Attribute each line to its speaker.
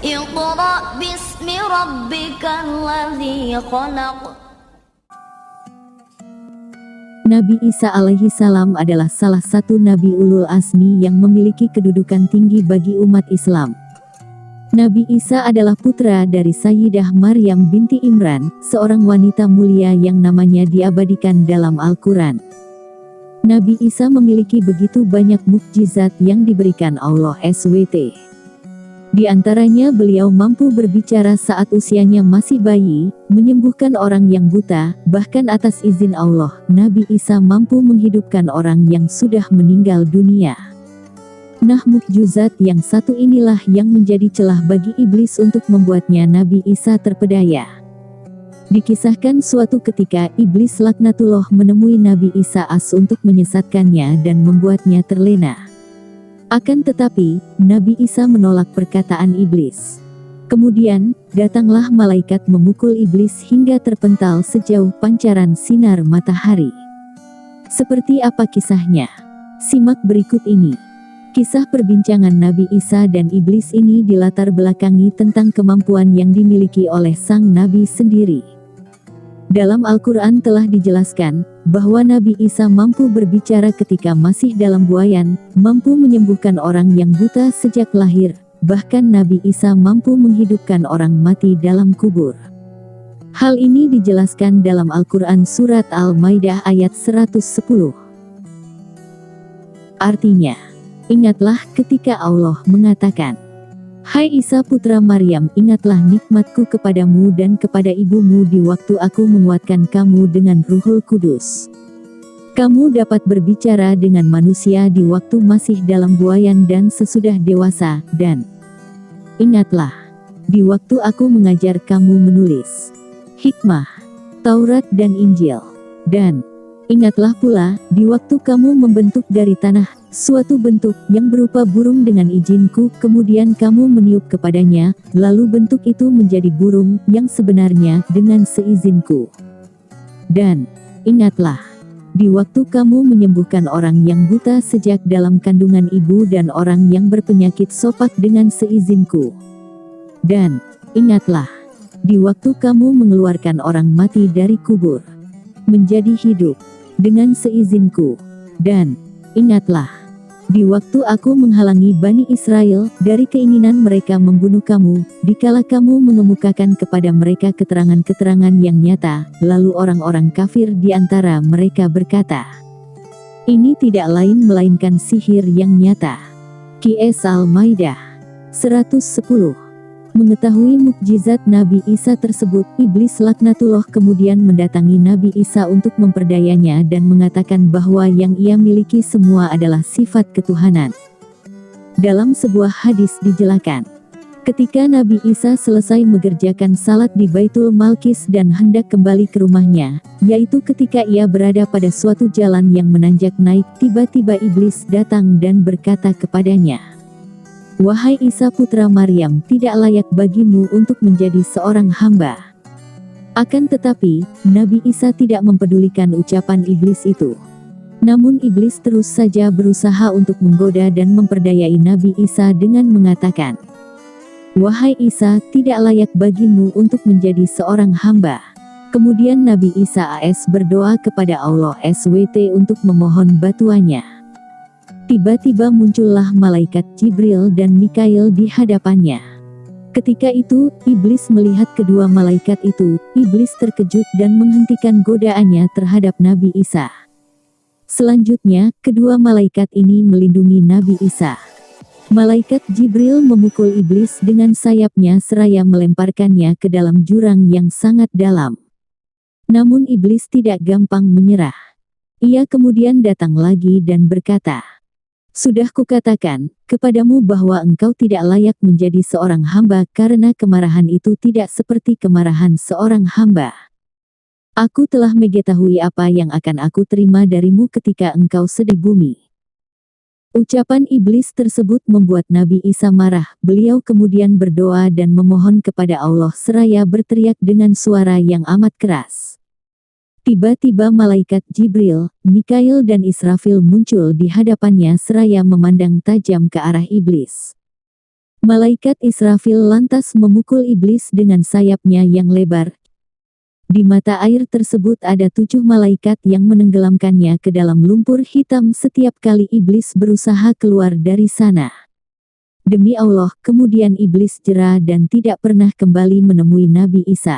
Speaker 1: Iqra' bismi rabbikal ladzi khalaq.
Speaker 2: Nabi Isa alaihi salam adalah salah satu Nabi Ulul Azmi yang memiliki kedudukan tinggi bagi umat Islam. Nabi Isa adalah putra dari Sayyidah Maryam binti Imran, seorang wanita mulia yang namanya diabadikan dalam Al-Quran. Nabi Isa memiliki begitu banyak mukjizat yang diberikan Allah SWT. Di antaranya beliau mampu berbicara saat usianya masih bayi, menyembuhkan orang yang buta, bahkan atas izin Allah, Nabi Isa mampu menghidupkan orang yang sudah meninggal dunia. Nah, mukjizat yang satu inilah yang menjadi celah bagi iblis untuk membuatnya Nabi Isa terpedaya. Dikisahkan suatu ketika iblis laknatullah menemui Nabi Isa untuk menyesatkannya dan membuatnya terlena. Akan tetapi, Nabi Isa menolak perkataan iblis. Kemudian, datanglah malaikat memukul iblis hingga terpental sejauh pancaran sinar matahari. Seperti apa kisahnya? Simak berikut ini. Kisah perbincangan Nabi Isa dan iblis ini dilatar belakangi tentang kemampuan yang dimiliki oleh sang Nabi sendiri. Dalam Al-Quran telah dijelaskan, bahwa Nabi Isa mampu berbicara ketika masih dalam buayan, mampu menyembuhkan orang yang buta sejak lahir, bahkan Nabi Isa mampu menghidupkan orang mati dalam kubur. Hal ini dijelaskan dalam Al-Quran Surat Al-Maidah ayat 110. Artinya, ingatlah ketika Allah mengatakan, "Hai Isa putra Maryam, ingatlah nikmatku kepadamu dan kepada ibumu di waktu aku menguatkan kamu dengan Ruhul Kudus. Kamu dapat berbicara dengan manusia di waktu masih dalam buayan dan sesudah dewasa, dan ingatlah, di waktu aku mengajar kamu menulis hikmah, Taurat dan Injil, dan ingatlah pula, di waktu kamu membentuk dari tanah suatu bentuk yang berupa burung dengan izinku, kemudian kamu meniup kepadanya, lalu bentuk itu menjadi burung yang sebenarnya dengan seizinku. Dan ingatlah, di waktu kamu menyembuhkan orang yang buta sejak dalam kandungan ibu dan orang yang berpenyakit sopak dengan seizinku. Dan ingatlah, di waktu kamu mengeluarkan orang mati dari kubur menjadi hidup dengan seizinku. Dan ingatlah, di waktu aku menghalangi Bani Israel dari keinginan mereka membunuh kamu, dikala kamu mengemukakan kepada mereka keterangan-keterangan yang nyata, lalu orang-orang kafir di antara mereka berkata, ini tidak lain melainkan sihir yang nyata. Qs Al-Maidah 110. Mengetahui mukjizat Nabi Isa tersebut, iblis laknatullah kemudian mendatangi Nabi Isa untuk memperdayanya dan mengatakan bahwa yang ia miliki semua adalah sifat ketuhanan. Dalam sebuah hadis dijelaskan, ketika Nabi Isa selesai mengerjakan salat di Baitul Malqis dan hendak kembali ke rumahnya, yaitu ketika ia berada pada suatu jalan yang menanjak naik, tiba-tiba iblis datang dan berkata kepadanya, "Wahai Isa putra Maryam, tidak layak bagimu untuk menjadi seorang hamba." Akan tetapi, Nabi Isa tidak mempedulikan ucapan iblis itu. Namun iblis terus saja berusaha untuk menggoda dan memperdayai Nabi Isa dengan mengatakan, "Wahai Isa, tidak layak bagimu untuk menjadi seorang hamba." Kemudian Nabi Isa berdoa kepada Allah SWT untuk memohon bantuannya. Tiba-tiba muncullah malaikat Jibril dan Mikail di hadapannya. Ketika itu, iblis melihat kedua malaikat itu, iblis terkejut dan menghentikan godaannya terhadap Nabi Isa. Selanjutnya, kedua malaikat ini melindungi Nabi Isa. Malaikat Jibril memukul iblis dengan sayapnya seraya melemparkannya ke dalam jurang yang sangat dalam. Namun iblis tidak gampang menyerah. Ia kemudian datang lagi dan berkata, "Sudah kukatakan kepadamu bahwa engkau tidak layak menjadi seorang hamba karena kemarahan itu tidak seperti kemarahan seorang hamba. Aku telah mengetahui apa yang akan aku terima darimu ketika engkau sedih bumi." Ucapan iblis tersebut membuat Nabi Isa marah. Beliau kemudian berdoa dan memohon kepada Allah seraya berteriak dengan suara yang amat keras. Tiba-tiba malaikat Jibril, Mikail dan Israfil muncul di hadapannya seraya memandang tajam ke arah iblis. Malaikat Israfil lantas memukul iblis dengan sayapnya yang lebar. Di mata air tersebut ada 7 malaikat yang menenggelamkannya ke dalam lumpur hitam setiap kali iblis berusaha keluar dari sana. Demi Allah, kemudian iblis jera dan tidak pernah kembali menemui Nabi Isa.